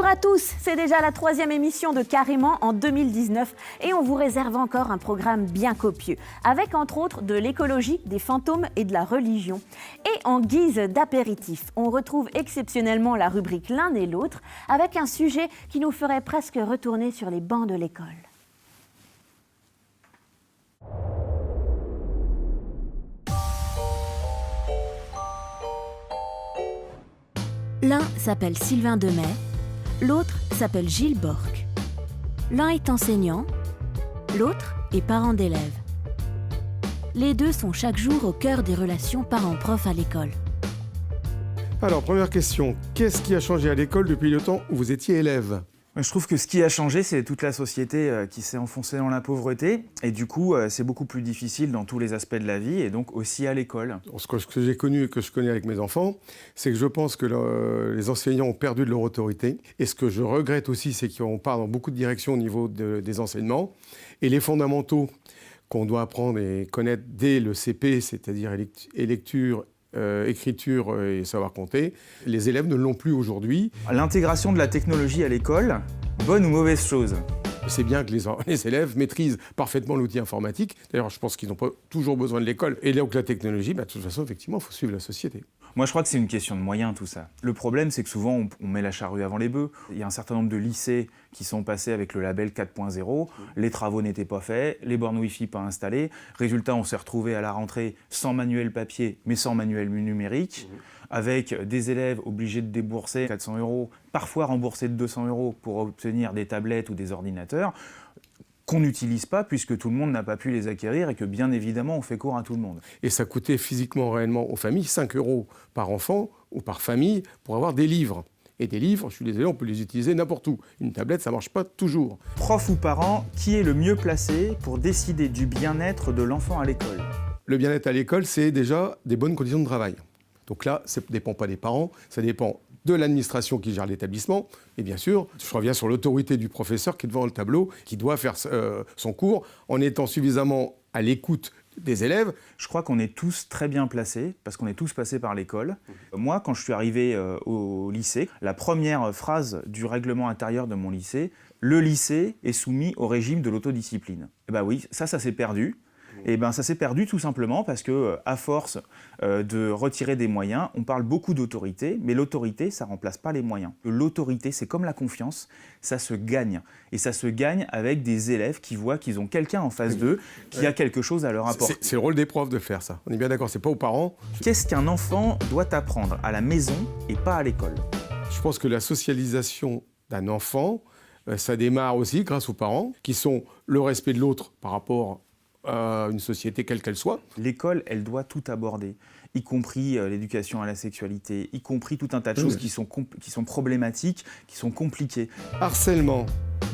à tous, c'est déjà la 3e émission de Carrément en 2019 et on vous réserve encore un programme bien copieux, avec entre autres de l'écologie, des fantômes et de la religion. Et en guise d'apéritif, on retrouve exceptionnellement la rubrique L'un et l'autre, avec un sujet qui nous ferait presque retourner sur les bancs de l'école. L'un s'appelle Sylvain Demey, l'autre s'appelle Gilles Borck. L'un est enseignant, l'autre est parent d'élèves. Les deux sont chaque jour au cœur des relations parents-prof à l'école. Alors, première question, qu'est-ce qui a changé à l'école depuis le temps où vous étiez élève ? Je trouve que ce qui a changé, c'est toute la société qui s'est enfoncée dans la pauvreté. Et du coup, c'est beaucoup plus difficile dans tous les aspects de la vie et donc aussi à l'école. Ce que j'ai connu et que je connais avec mes enfants, c'est que je pense que les enseignants ont perdu de leur autorité. Et ce que je regrette aussi, c'est qu'on part dans beaucoup de directions au niveau des enseignements. Et les fondamentaux qu'on doit apprendre et connaître dès le CP, c'est-à-dire lecture, écriture et savoir compter, les élèves ne l'ont plus aujourd'hui. L'intégration de la technologie à l'école, bonne ou mauvaise chose ? C'est bien que les élèves maîtrisent parfaitement l'outil informatique. D'ailleurs, je pense qu'ils n'ont pas toujours besoin de l'école. Et là où la technologie, de toute façon, effectivement, il faut suivre la société. Moi, je crois que c'est une question de moyens, tout ça. Le problème, c'est que souvent, on met la charrue avant les bœufs. Il y a un certain nombre de lycées qui sont passés avec le label 4.0. Les travaux n'étaient pas faits, les bornes Wi-Fi pas installées. Résultat, on s'est retrouvé à la rentrée sans manuel papier, mais sans manuel numérique, avec des élèves obligés de débourser 400 €, parfois remboursés de 200 € pour obtenir des tablettes ou des ordinateurs, qu'on n'utilise pas puisque tout le monde n'a pas pu les acquérir et que bien évidemment on fait court à tout le monde. Et ça coûtait physiquement réellement aux familles 5 € par enfant ou par famille pour avoir des livres. Et des livres, je suis désolé, on peut les utiliser n'importe où. Une tablette, ça ne marche pas toujours. Prof ou parent, qui est le mieux placé pour décider du bien-être de l'enfant à l'école ? Le bien-être à l'école, c'est déjà des bonnes conditions de travail. Donc là, ça ne dépend pas des parents, ça dépend de l'administration qui gère l'établissement. Et bien sûr, je reviens sur l'autorité du professeur qui est devant le tableau, qui doit faire son cours en étant suffisamment à l'écoute des élèves. Je crois qu'on est tous très bien placés, parce qu'on est tous passés par l'école. Moi, quand je suis arrivé au lycée, la première phrase du règlement intérieur de mon lycée, « Le lycée est soumis au régime de l'autodiscipline ». Et bien oui, ça s'est perdu. Et ben ça s'est perdu tout simplement parce que, à force de retirer des moyens, on parle beaucoup d'autorité, mais l'autorité, ça ne remplace pas les moyens. L'autorité, c'est comme la confiance, ça se gagne. Et ça se gagne avec des élèves qui voient qu'ils ont quelqu'un en face d'eux qui a quelque chose à leur apporter. C'est le rôle des profs de faire ça. On est bien d'accord, c'est pas aux parents. Qu'est-ce qu'un enfant doit apprendre à la maison et pas à l'école ? Je pense que la socialisation d'un enfant, ça démarre aussi grâce aux parents, qui sont le respect de l'autre par rapport à une société quelle qu'elle soit. L'école, elle doit tout aborder, y compris l'éducation à la sexualité, y compris tout un tas de choses qui sont problématiques, qui sont compliquées. Harcèlement,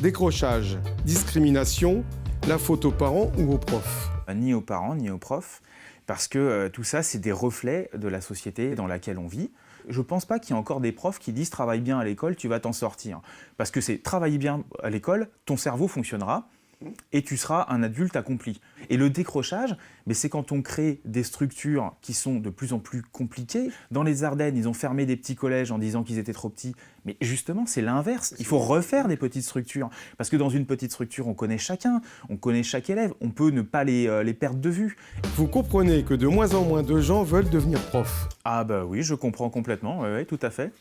décrochage, discrimination, la faute aux parents ou aux profs ? Ni aux parents, ni aux profs, parce que tout ça, c'est des reflets de la société dans laquelle on vit. Je ne pense pas qu'il y ait encore des profs qui disent « travaille bien à l'école, tu vas t'en sortir ». Parce que c'est « travailler bien à l'école, ton cerveau fonctionnera ». Et tu seras un adulte accompli. Et le décrochage, c'est quand on crée des structures qui sont de plus en plus compliquées. Dans les Ardennes, ils ont fermé des petits collèges en disant qu'ils étaient trop petits. Mais justement, c'est l'inverse. Il faut refaire des petites structures. Parce que dans une petite structure, on connaît chacun, on connaît chaque élève, on peut ne pas les perdre de vue. Vous comprenez que de moins en moins de gens veulent devenir profs ? Ah bah oui, je comprends complètement, oui, tout à fait.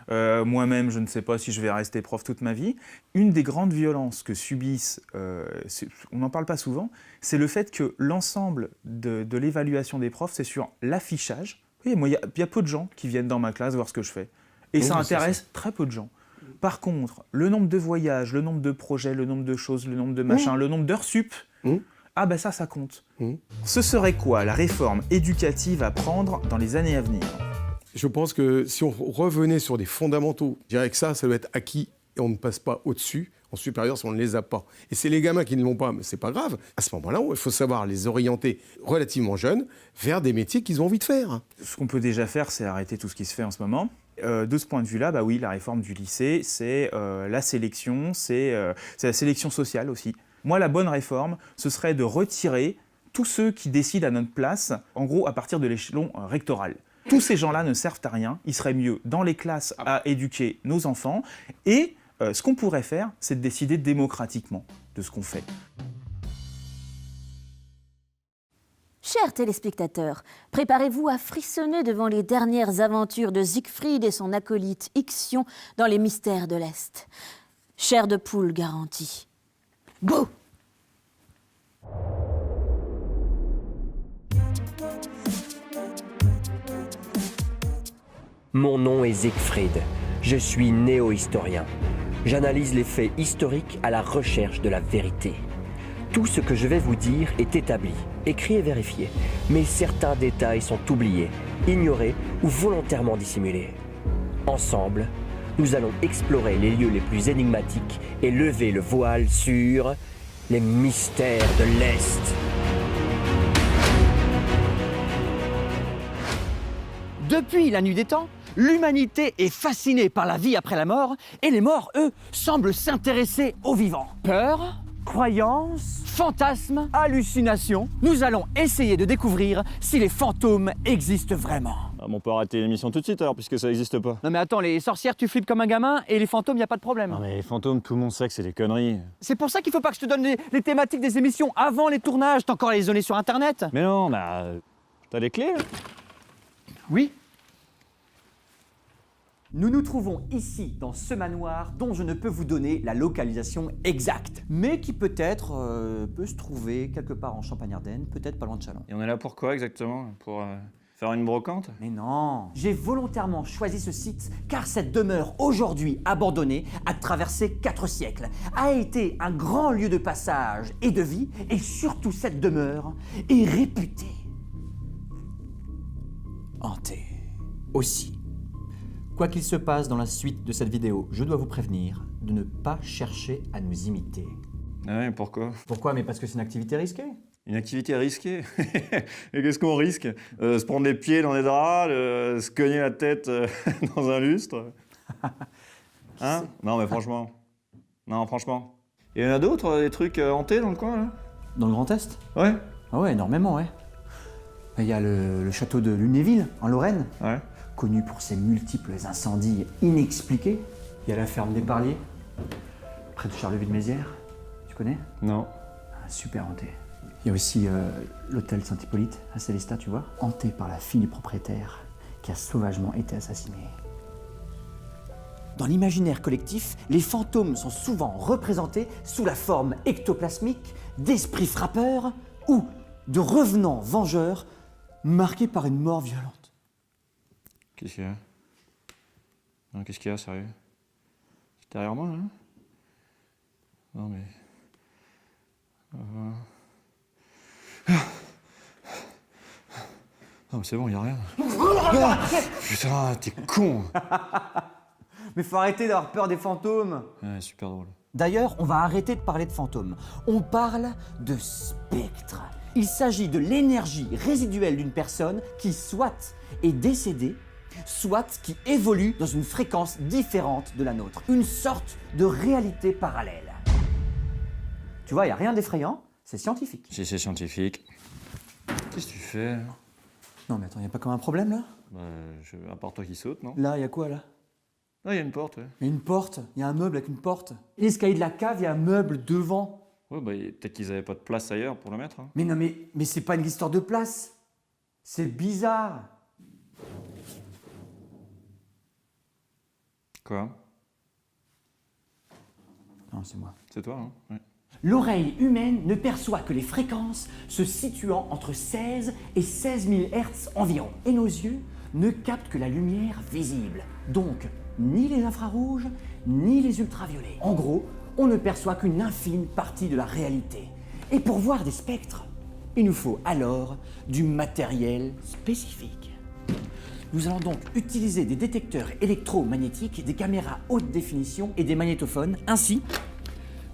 Moi-même, je ne sais pas si je vais rester prof toute ma vie. Une des grandes violences que subissent, on n'en parle pas souvent, c'est le fait que l'ensemble de l'évaluation des profs, c'est sur l'affichage. Oui, moi, il y a peu de gens qui viennent dans ma classe voir ce que je fais. Et ça intéresse très peu de gens. Par contre, le nombre de voyages, le nombre de projets, le nombre de choses, le nombre de machins, le nombre d'heures sup, ah ben ça compte. Ce serait quoi la réforme éducative à prendre dans les années à venir ? Je pense que si on revenait sur des fondamentaux, je dirais que ça doit être acquis et on ne passe pas au-dessus, en supérieur, si on ne les a pas. Et c'est les gamins qui ne l'ont pas, mais c'est pas grave. À ce moment-là, il faut savoir les orienter relativement jeunes vers des métiers qu'ils ont envie de faire. Ce qu'on peut déjà faire, c'est arrêter tout ce qui se fait en ce moment. De ce point de vue-là, oui, la réforme du lycée, c'est la sélection, c'est la sélection sociale aussi. Moi, la bonne réforme, ce serait de retirer tous ceux qui décident à notre place, en gros, à partir de l'échelon rectoral. Tous ces gens-là ne servent à rien. Il serait mieux dans les classes à éduquer nos enfants. Et ce qu'on pourrait faire, c'est de décider démocratiquement de ce qu'on fait. Chers téléspectateurs, préparez-vous à frissonner devant les dernières aventures de Siegfried et son acolyte Ixion dans les mystères de l'Est. Chair de poule garantie. Go! Mon nom est Siegfried. Je suis néo-historien. J'analyse les faits historiques à la recherche de la vérité. Tout ce que je vais vous dire est établi, écrit et vérifié. Mais certains détails sont oubliés, ignorés ou volontairement dissimulés. Ensemble, nous allons explorer les lieux les plus énigmatiques et lever le voile sur les mystères de l'Est. Depuis la nuit des temps, l'humanité est fascinée par la vie après la mort et les morts, eux, semblent s'intéresser aux vivants. Peur, croyances, fantasmes, hallucinations. Nous allons essayer de découvrir si les fantômes existent vraiment. Ah, on peut arrêter l'émission tout de suite alors, puisque ça n'existe pas. Non mais attends, les sorcières, tu flippes comme un gamin et les fantômes, y a pas de problème. Non mais les fantômes, tout le monde sait que c'est des conneries. C'est pour ça qu'il faut pas que je te donne les thématiques des émissions avant les tournages. T'as encore à les donner sur Internet. Mais non, t'as les clés là? Oui. Nous nous trouvons ici, dans ce manoir, dont je ne peux vous donner la localisation exacte, mais qui peut-être peut se trouver quelque part en Champagne-Ardenne, peut-être pas loin de Châlons. Et on est là pour quoi exactement? Pour faire une brocante? Mais non, j'ai volontairement choisi ce site car cette demeure aujourd'hui abandonnée a traversé 4 siècles, a été un grand lieu de passage et de vie, et surtout cette demeure est réputée hantée aussi. Quoi qu'il se passe dans la suite de cette vidéo, je dois vous prévenir de ne pas chercher à nous imiter. Ah ouais, pourquoi? Pourquoi? Mais parce que c'est une activité risquée. Une activité risquée? Et qu'est-ce qu'on risque? Se prendre les pieds dans les draps, se cogner la tête dans un lustre? Hein? Non mais franchement. Non, franchement. Il y en a d'autres, des trucs hantés dans le coin là? Dans le Grand Est? Ouais. Ah ouais, énormément, ouais. Il y a le château de Lunéville, en Lorraine. Ouais. Connu pour ses multiples incendies inexpliqués. Il y a la ferme des Parliers, près de Charleville-Mézières. Tu connais? Non. Ah, super hanté. Il y a aussi l'hôtel Saint-Hippolyte à Célestat, tu vois, hanté par la fille du propriétaire qui a sauvagement été assassinée. Dans l'imaginaire collectif, les fantômes sont souvent représentés sous la forme ectoplasmique d'esprits frappeurs ou de revenants vengeurs marqués par une mort violente. Qu'est-ce qu'il y a? Non, qu'est-ce qu'il y a, sérieux? C'est derrière moi, là? Non, mais... Non, mais c'est bon, il n'y a rien. Putain, t'es con! Mais faut arrêter d'avoir peur des fantômes. Ouais, super drôle. D'ailleurs, on va arrêter de parler de fantômes. On parle de spectres. Il s'agit de l'énergie résiduelle d'une personne qui soit est décédée, soit qui évolue dans une fréquence différente de la nôtre. Une sorte de réalité parallèle. Tu vois, il n'y a rien d'effrayant, c'est scientifique. Si c'est scientifique. Qu'est-ce que tu fais? Non mais attends, il n'y a pas comme un problème là? À part toi qui saute, non? Là, il y a quoi là? Ah, il y a une porte, ouais. Il y a une porte, il y a un meuble avec une porte. L'escalier de la cave, il y a un meuble devant. Ouais, bah, peut-être qu'ils n'avaient pas de place ailleurs pour le mettre. Hein. Mais non, mais c'est pas une histoire de place. C'est bizarre. Quoi? Non, c'est moi. C'est toi, hein? Ouais. L'oreille humaine ne perçoit que les fréquences se situant entre 16 et 16 000 Hz environ. Et nos yeux ne captent que la lumière visible. Donc, ni les infrarouges, ni les ultraviolets. En gros, on ne perçoit qu'une infime partie de la réalité. Et pour voir des spectres, il nous faut alors du matériel spécifique. Nous allons donc utiliser des détecteurs électromagnétiques, des caméras haute définition et des magnétophones, ainsi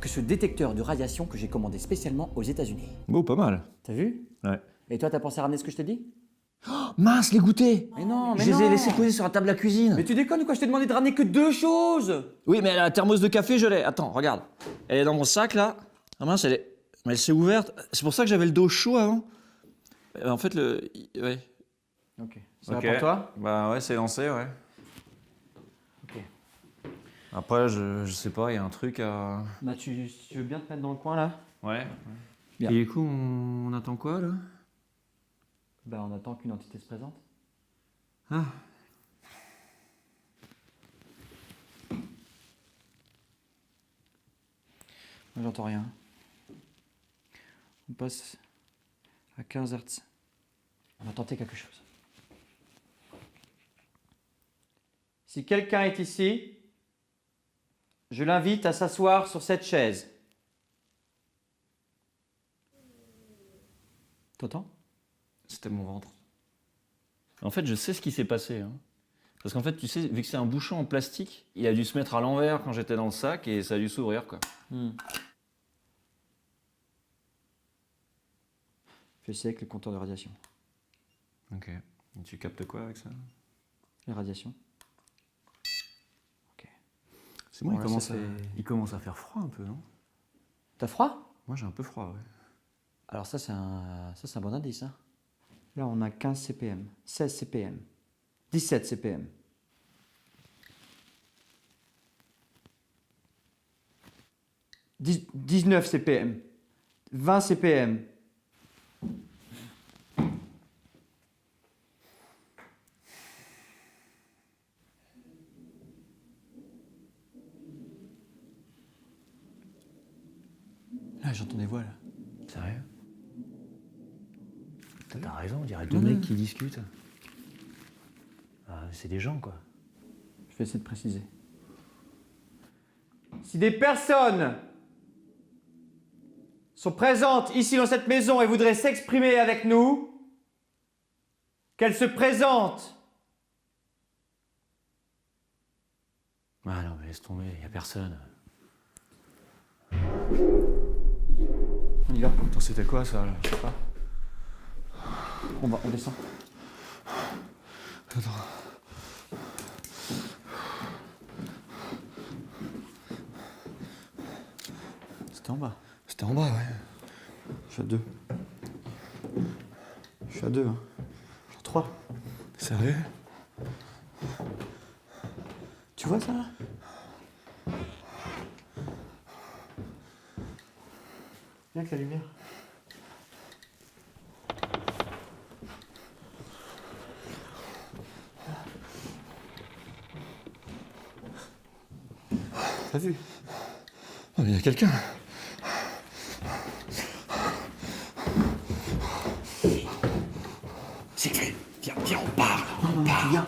que ce détecteur de radiation que j'ai commandé spécialement aux États-Unis. Bon, pas mal. T'as vu? Ouais. Et toi, t'as pensé à ramener ce que je t'ai dit? Oh, mince, les goûters! Mais non, mais Je non. les ai laissés poser sur la table à cuisine. Mais tu déconnes ou quoi? Je t'ai demandé de ramener que 2 choses! Oui, mais la thermos de café, je l'ai. Attends, regarde. Elle est dans mon sac, là. Ah mince, elle s'est ouverte. C'est pour ça que j'avais le dos chaud avant. En fait, ouais. Ok. Ça Ok. va pour toi? Bah ouais, c'est lancé, ouais. Ok. Après, je sais pas, il y a un truc à... Bah tu veux bien te mettre dans le coin là? Ouais. Bien. Et du coup, on attend quoi, là? Bah on attend qu'une entité se présente. Ah. Moi j'entends rien. On passe à 15 Hz. On va tenter quelque chose. Si quelqu'un est ici, je l'invite à s'asseoir sur cette chaise. T'entends? C'était mon ventre. En fait, je sais ce qui s'est passé. Hein. Parce qu'en fait, tu sais, vu que c'est un bouchon en plastique, il a dû se mettre à l'envers quand j'étais dans le sac et ça a dû s'ouvrir, quoi. Fais essayer avec le compteur de radiation. Ok. Et tu captes quoi avec ça? Les radiations. Ok. C'est bon, Bon, là, ça fait- il commence à faire froid un peu, non? T'as froid? Moi, j'ai un peu froid, ouais. Alors ça c'est un bon indice. Hein. Là on a 15 CPM, 16 CPM, 17 CPM. « 19 CPM, 20 CPM. Là j'entends des voix là. Sérieux? T'as raison, on dirait deux mecs qui discutent. Ah, c'est des gens, quoi. Je vais essayer de préciser. Si des personnes sont présentes ici dans cette maison et voudraient s'exprimer avec nous, qu'elles se présentent. Ah non, mais laisse tomber, y a personne. On y va. Attends, c'était quoi, ça, là? Je sais pas. On descend. C'était en bas. C'était en bas, ouais. Je suis à 2. Je suis à 2. Hein. Je suis à 3. Sérieux? Tu vois ça là? Viens avec la lumière. T'as vu? Il y a quelqu'un. Siegfried, viens, on parle. Viens.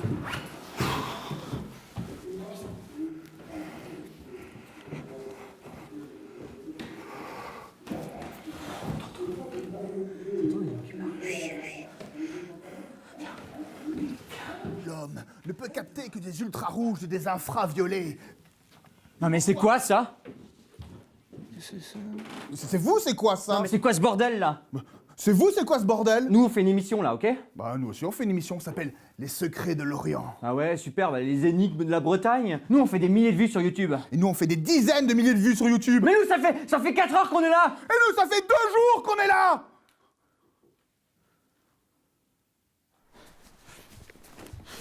L'homme ne peut capter que des ultra-rouges et des infraviolets. Non mais c'est quoi ça? C'est vous, c'est quoi ça? Non mais c'est quoi ce bordel là? C'est vous, c'est quoi ce bordel? Nous on fait une émission là, ok? Bah nous aussi on fait une émission qui s'appelle Les Secrets de l'Orient. Ah ouais, super, bah, les énigmes de la Bretagne. Nous on fait des milliers de vues sur YouTube. Et nous on fait des dizaines de milliers de vues sur YouTube. Mais nous ça fait 4 heures qu'on est là. Et nous ça fait 2 jours qu'on est là.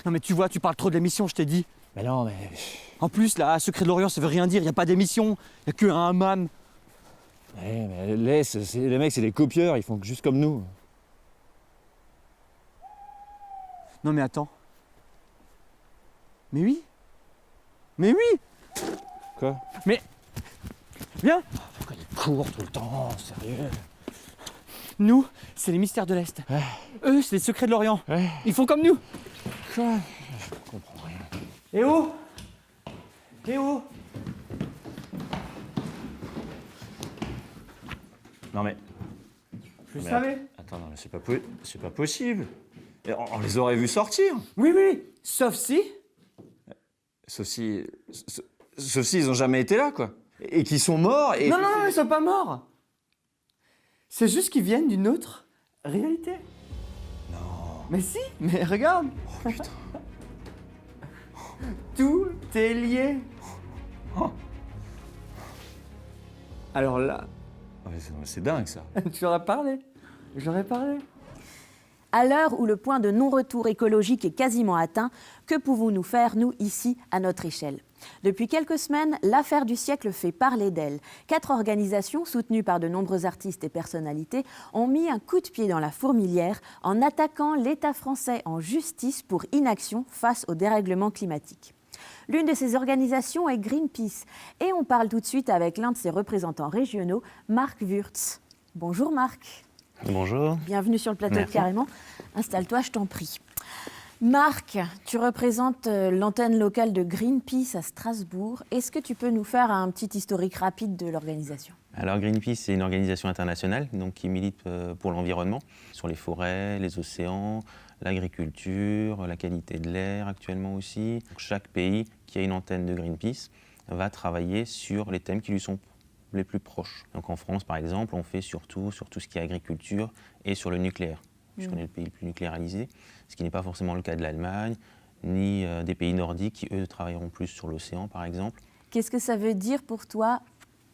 Non mais tu vois, tu parles trop de l'émission, je t'ai dit. Mais non, mais... En plus là, Secret de l'Orient ça veut rien dire, y a pas d'émission, y a que un hammam. Ouais, mais les mecs, c'est des copieurs, ils font juste comme nous. Non mais attends. Mais oui. Mais oui. Quoi? Mais... Viens. Pourquoi ils courent tout le temps, sérieux? Nous, c'est les mystères de l'Est. Ouais. Eux, c'est les secrets de l'Orient. Ouais. Ils font comme nous. Quoi? Je comprends rien. Eh oh. Eh oh. Non mais... Je Mais savais. Attends, non mais c'est pas possible. Et on les aurait vus sortir. Oui, oui. Sauf si... Sauf si ils ont jamais été là, quoi. Et qu'ils sont morts et... Non, non, non, ils sont pas morts. C'est juste qu'ils viennent d'une autre réalité. Non. Mais si, mais regarde. Oh putain. Tout est lié. Oh. Alors là, Ouais, c'est dingue, ça. tu leur as parlé. Je leur ai parlé. À l'heure où le point de non-retour écologique est quasiment atteint, que pouvons-nous faire, nous, ici, à notre échelle ? Depuis quelques semaines, l'affaire du siècle fait parler d'elle. 4 organisations, soutenues par de nombreux artistes et personnalités, ont mis un coup de pied dans la fourmilière en attaquant l'État français en justice pour inaction face au dérèglement climatique. L'une de ces organisations est Greenpeace. Et on parle tout de suite avec l'un de ses représentants régionaux, Marc Wurtz. Bonjour Marc. Bonjour. Bienvenue sur le plateau Merci. de Carrément. Installe-toi, je t'en prie. Marc, tu représentes l'antenne locale de Greenpeace à Strasbourg. Est-ce que tu peux nous faire un petit historique rapide de l'organisation ? Alors Greenpeace, c'est une organisation internationale donc, qui milite pour l'environnement, sur les forêts, les océans, l'agriculture, la qualité de l'air actuellement aussi. Donc, chaque pays qui a une antenne de Greenpeace va travailler sur les thèmes qui lui sont les plus proches. Donc en France, par exemple, on fait surtout sur tout ce qui est agriculture et sur le nucléaire, puisqu'on est le pays le plus nucléarisé, ce qui n'est pas forcément le cas de l'Allemagne, ni des pays nordiques qui, eux, travailleront plus sur l'océan, par exemple. Qu'est-ce que ça veut dire pour toi,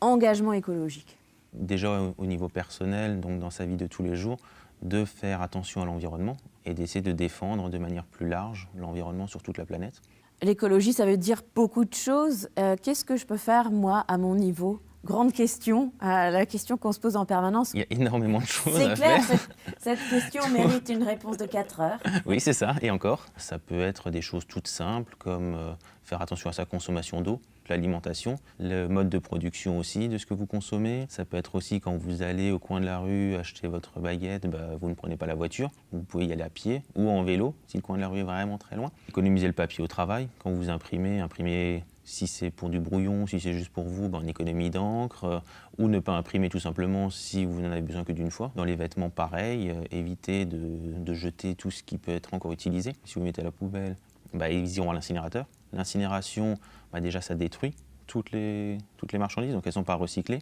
engagement écologique ? Déjà au niveau personnel, donc dans sa vie de tous les jours, de faire attention à l'environnement et d'essayer de défendre de manière plus large l'environnement sur toute la planète. L'écologie, ça veut dire beaucoup de choses. Qu'est-ce que je peux faire, moi, à mon niveau ? Grande question, la question qu'on se pose en permanence. Il y a énormément de choses C'est à clair, faire. cette question mérite une réponse de 4 heures. Oui, c'est ça, et encore. Ça peut être des choses toutes simples, comme faire attention à sa consommation d'eau, l'alimentation, le mode de production aussi de ce que vous consommez. Ça peut être aussi quand vous allez au coin de la rue acheter votre baguette, vous ne prenez pas la voiture, vous pouvez y aller à pied ou en vélo, si le coin de la rue est vraiment très loin. Économiser le papier au travail, quand vous imprimez si c'est pour du brouillon, si c'est juste pour vous, en économie d'encre, ou ne pas imprimer tout simplement si vous n'en avez besoin que d'une fois. Dans les vêtements, pareil, évitez de jeter tout ce qui peut être encore utilisé. Si vous mettez à la poubelle, ils iront à l'incinérateur. L'incinération, déjà ça détruit toutes les marchandises, donc elles ne sont pas recyclées.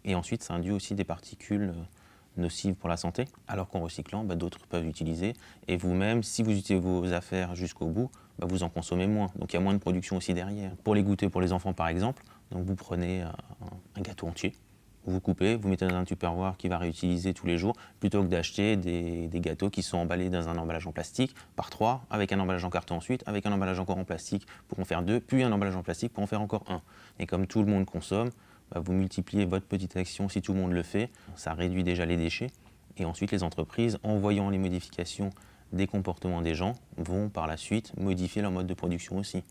Et ensuite, ça induit aussi des particules nocives pour la santé, alors qu'en recyclant, d'autres peuvent l'utiliser. Et vous-même, si vous utilisez vos affaires jusqu'au bout, vous en consommez moins. Donc il y a moins de production aussi derrière. Pour les goûter pour les enfants, par exemple, donc vous prenez un gâteau entier, vous coupez, vous mettez dans un tupperware qui va réutiliser tous les jours, plutôt que d'acheter des gâteaux qui sont emballés dans un emballage en plastique par 3, avec un emballage en carton ensuite, avec un emballage encore en plastique pour en faire 2, puis un emballage en plastique pour en faire encore 1. Et comme tout le monde consomme, vous multipliez votre petite action, si tout le monde le fait, ça réduit déjà les déchets. Et ensuite, les entreprises, en voyant les modifications des comportements des gens, vont par la suite modifier leur mode de production aussi.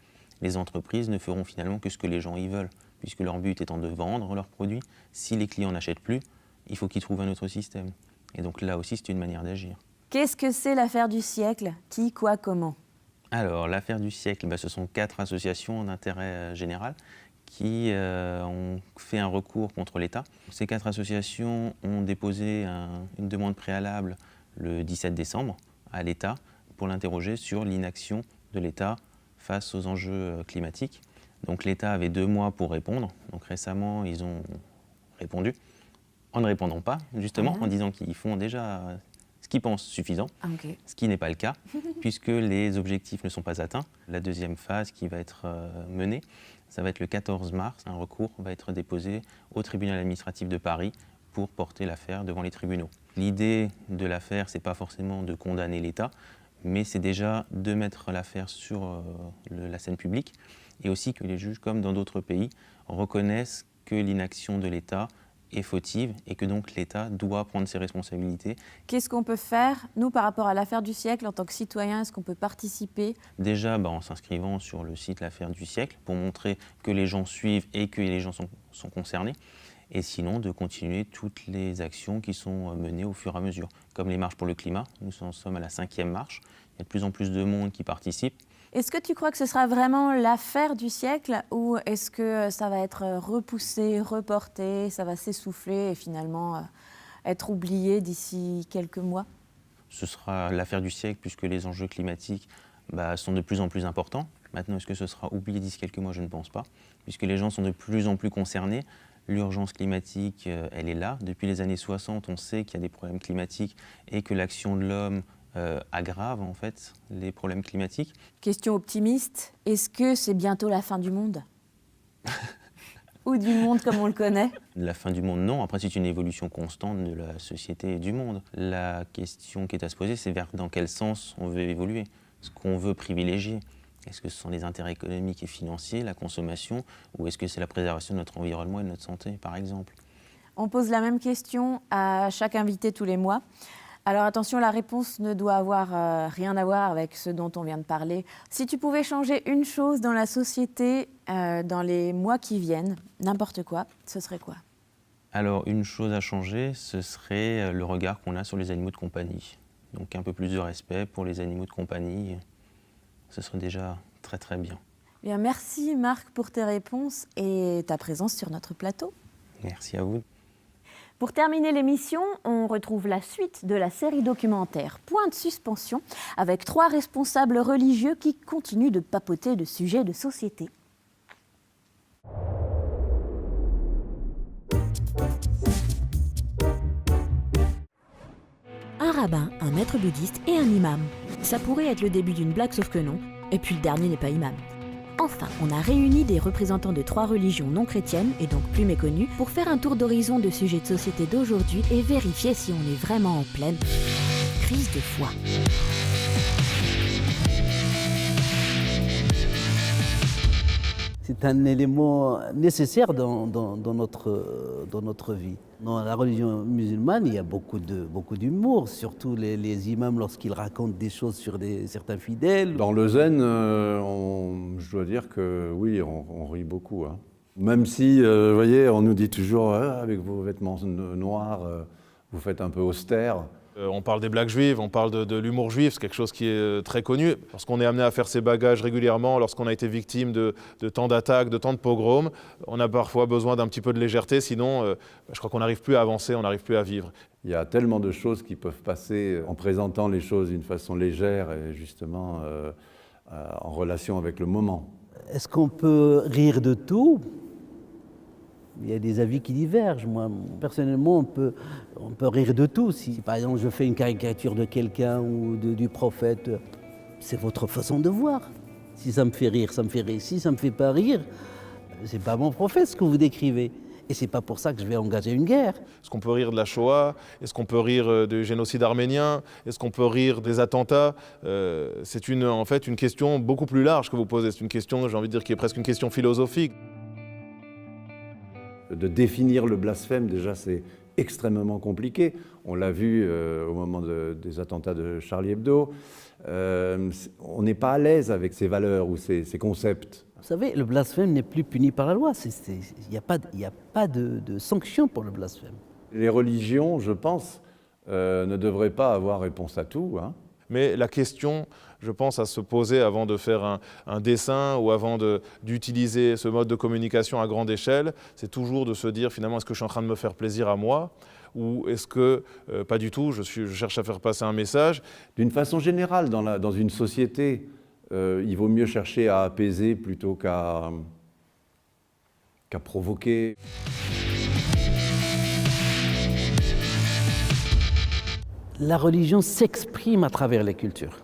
Les entreprises ne feront finalement que ce que les gens y veulent, puisque leur but étant de vendre leurs produits. Si les clients n'achètent plus, il faut qu'ils trouvent un autre système. Et donc là aussi, c'est une manière d'agir. Qu'est-ce que c'est l'affaire du siècle ? Qui, quoi, comment ? Alors, l'affaire du siècle, ce sont 4 associations d'intérêt général qui ont fait un recours contre l'État. Ces 4 associations ont déposé une demande préalable le 17 décembre à l'État pour l'interroger sur l'inaction de l'État face aux enjeux climatiques. Donc l'État avait 2 mois pour répondre. Donc récemment, ils ont répondu en ne répondant pas, justement, en disant qu'ils font déjà ce qu'ils pensent suffisant, ce qui n'est pas le cas, puisque les objectifs ne sont pas atteints. La deuxième phase qui va être menée, ça va être le 14 mars. Un recours va être déposé au tribunal administratif de Paris pour porter l'affaire devant les tribunaux. L'idée de l'affaire, ce n'est pas forcément de condamner l'État, mais c'est déjà de mettre l'affaire sur la scène publique et aussi que les juges, comme dans d'autres pays, reconnaissent que l'inaction de l'État est fautive et que donc l'État doit prendre ses responsabilités. Qu'est-ce qu'on peut faire, nous, par rapport à l'affaire du siècle, en tant que citoyen ? Est-ce qu'on peut participer ? Déjà, en s'inscrivant sur le site L'Affaire du siècle, pour montrer que les gens suivent et que les gens sont concernés. Et sinon, de continuer toutes les actions qui sont menées au fur et à mesure. Comme les marches pour le climat, nous en sommes à la 5e marche. Il y a de plus en plus de monde qui participe. Est-ce que tu crois que ce sera vraiment l'affaire du siècle ou est-ce que ça va être repoussé, reporté, ça va s'essouffler et finalement être oublié d'ici quelques mois ? Ce sera l'affaire du siècle puisque les enjeux climatiques sont de plus en plus importants. Maintenant, est-ce que ce sera oublié d'ici quelques mois ? Je ne pense pas, puisque les gens sont de plus en plus concernés. L'urgence climatique, elle est là. Depuis les années 60, on sait qu'il y a des problèmes climatiques et que l'action de l'homme aggrave en fait les problèmes climatiques. Question optimiste, est-ce que c'est bientôt la fin du monde ? Ou du monde comme on le connaît? La fin du monde, non. Après, c'est une évolution constante de la société et du monde. La question qui est à se poser, c'est dans quel sens on veut évoluer, ce qu'on veut privilégier. Est-ce que ce sont les intérêts économiques et financiers, la consommation, ou est-ce que c'est la préservation de notre environnement et de notre santé, par exemple? On pose la même question à chaque invité tous les mois. Alors attention, la réponse ne doit avoir rien à voir avec ce dont on vient de parler. Si tu pouvais changer une chose dans la société dans les mois qui viennent, n'importe quoi, ce serait quoi? Alors, une chose à changer, ce serait le regard qu'on a sur les animaux de compagnie. Donc un peu plus de respect pour les animaux de compagnie, ce serait déjà très très bien. Bien, merci Marc pour tes réponses et ta présence sur notre plateau. Merci à vous. Pour terminer l'émission, on retrouve la suite de la série documentaire Point de suspension avec 3 responsables religieux qui continuent de papoter de sujets de société. Un rabbin, un maître bouddhiste et un imam. Ça pourrait être le début d'une blague, sauf que non. Et puis le dernier n'est pas imam. Enfin, on a réuni des représentants de 3 religions non chrétiennes, et donc plus méconnues, pour faire un tour d'horizon de sujets de société d'aujourd'hui et vérifier si on est vraiment en pleine crise de foi. C'est un élément nécessaire dans notre vie. Dans la religion musulmane, il y a beaucoup d'humour, surtout les imams lorsqu'ils racontent des choses sur certains fidèles. Dans le zen, je dois dire que oui, on rit beaucoup. Hein. Même si, vous voyez, on nous dit toujours, avec vos vêtements noirs, vous faites un peu austère. On parle des blagues juives, on parle de l'humour juif, c'est quelque chose qui est très connu. Lorsqu'on est amené à faire ses bagages régulièrement, lorsqu'on a été victime de tant d'attaques, de tant de pogroms, on a parfois besoin d'un petit peu de légèreté, sinon je crois qu'on n'arrive plus à avancer, on n'arrive plus à vivre. Il y a tellement de choses qui peuvent passer en présentant les choses d'une façon légère et justement en relation avec le moment. Est-ce qu'on peut rire de tout ? Il y a des avis qui divergent. Moi, personnellement, on peut rire de tout. Si, par exemple, je fais une caricature de quelqu'un ou du prophète, c'est votre façon de voir. Si ça me fait rire, ça me fait rire. Si ça me fait pas rire, c'est pas mon prophète ce que vous décrivez. Et c'est pas pour ça que je vais engager une guerre. Est-ce qu'on peut rire de la Shoah? Est-ce qu'on peut rire du génocide arménien? Est-ce qu'on peut rire des attentats? C'est en fait une question beaucoup plus large que vous posez. C'est une question, j'ai envie de dire, qui est presque une question philosophique. De définir le blasphème, déjà, c'est extrêmement compliqué. On l'a vu au moment des attentats de Charlie Hebdo. On n'est pas à l'aise avec ces valeurs ou ces concepts. Vous savez, le blasphème n'est plus puni par la loi. Il n'y a pas de sanction pour le blasphème. Les religions, je pense, ne devraient pas avoir réponse à tout. Hein. Mais la question, je pense, à se poser avant de faire un dessin ou avant d'utiliser ce mode de communication à grande échelle, c'est toujours de se dire finalement, est-ce que je suis en train de me faire plaisir à moi ou est-ce que, pas du tout, je cherche à faire passer un message. D'une façon générale, dans une société, il vaut mieux chercher à apaiser plutôt qu'à provoquer. La religion s'exprime à travers les cultures.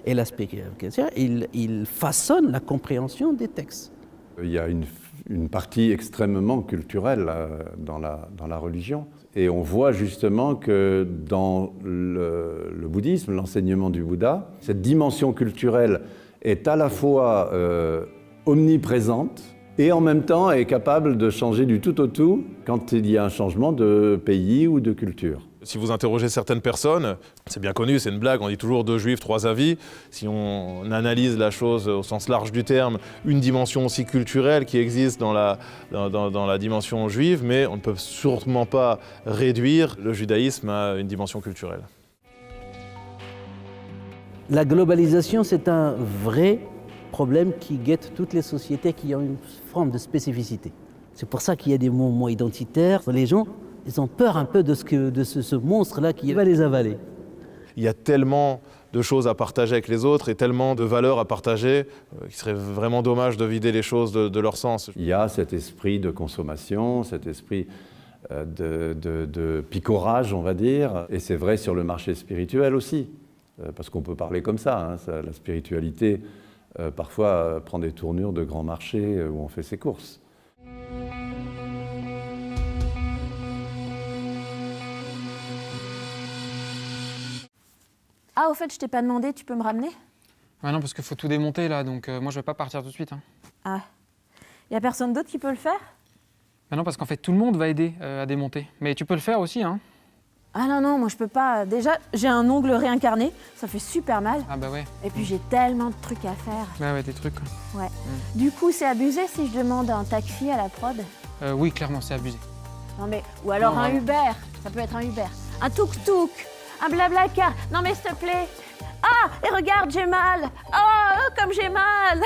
Et l'aspect culturel, il façonne la compréhension des textes. Il y a une partie extrêmement culturelle dans la religion. Et on voit justement que dans le bouddhisme, l'enseignement du Bouddha, cette dimension culturelle est à la fois omniprésente et en même temps est capable de changer du tout au tout quand il y a un changement de pays ou de culture. Si vous interrogez certaines personnes, c'est bien connu, c'est une blague, on dit toujours 2 juifs, 3 avis. Si on analyse la chose au sens large du terme, une dimension aussi culturelle qui existe dans la dimension juive, mais on ne peut sûrement pas réduire le judaïsme à une dimension culturelle. La globalisation, c'est un vrai problème qui guette toutes les sociétés qui ont une forme de spécificité. C'est pour ça qu'il y a des mouvements identitaires. Les gens, ils ont peur un peu de ce monstre-là qui va les avaler. Il y a tellement de choses à partager avec les autres et tellement de valeurs à partager qu'il serait vraiment dommage de vider les choses de leur sens. Il y a cet esprit de consommation, cet esprit de picorage, on va dire, et c'est vrai sur le marché spirituel aussi, parce qu'on peut parler comme ça, hein, la spiritualité parfois prend des tournures de grands marchés où on fait ses courses. Ah, au fait, je t'ai pas demandé, tu peux me ramener? Ah non, parce qu'il faut tout démonter là, donc moi je vais pas partir tout de suite. Hein. Ah. Y a personne d'autre qui peut le faire? Ah non, parce qu'en fait tout le monde va aider à démonter. Mais tu peux le faire aussi, hein. Ah non, non, moi je peux pas. Déjà, j'ai un ongle réincarné, ça fait super mal. Ah bah ouais. Et puis j'ai tellement de trucs à faire. Bah ouais, des trucs. Ouais. Du coup, c'est abusé si je demande un taxi à la prod? Oui, clairement, c'est abusé. Non mais, ou alors Non, un vraiment. Uber, ça peut être un Uber. Un tuk-tuk, un blablacar. Non mais s'il te plaît. Ah, et regarde, j'ai mal. Oh, comme j'ai mal.